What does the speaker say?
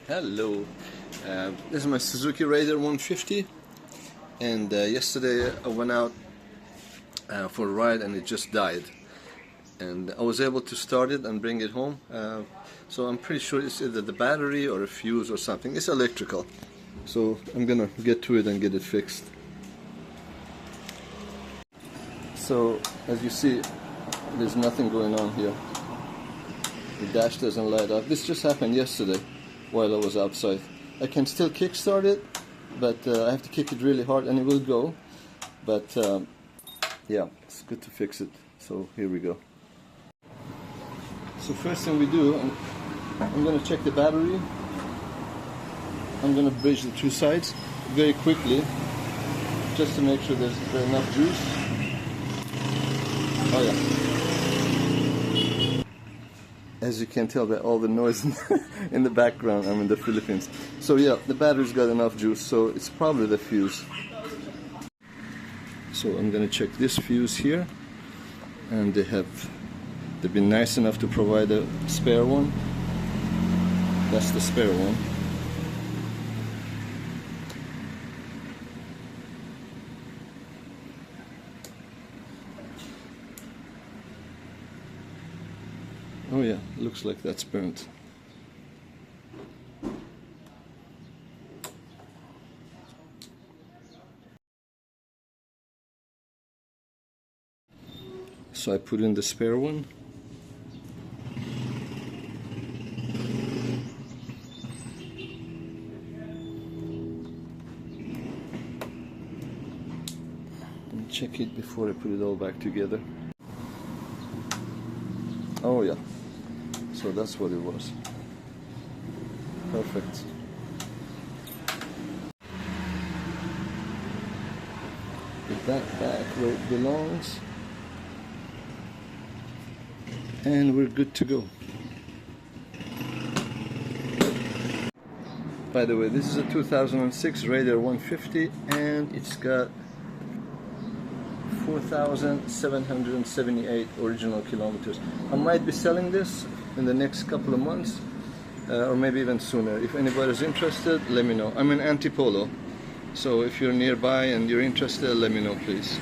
Hello, this is my Suzuki Raider 150, and yesterday I went out for a ride and it just died, and I was able to start it and bring it home, so I'm pretty sure it's either the battery or a fuse or something. It's electrical, so I'm gonna get to it and get it fixed. So as you see, there's nothing going on here. The dash doesn't light up. This just happened yesterday while I was outside. I can still kickstart it, but I have to kick it really hard and it will go. But yeah, it's good to fix it. So here we go. So first thing we do, I'm going to check the battery. I'm going to bridge the two sides very quickly, just to make sure there's enough juice. Oh yeah. As you can tell by all the noise in the background, I'm in the Philippines. So yeah, the battery's got enough juice, so it's probably the fuse. So I'm gonna check this fuse here, and they've been nice enough to provide a spare one. That's the spare one. Oh yeah, looks like that's burnt. So I put in the spare one. And check it before I put it all back together. Oh yeah. So that's what it was. Perfect. Put that back where it belongs. And we're good to go. By the way, this is a 2006 Raider 150 and it's got 4,778 original kilometers. I might be selling this in the next couple of months, or maybe even sooner. If anybody's interested, let me know. I'm in Antipolo, so if you're nearby and you're interested, let me know please.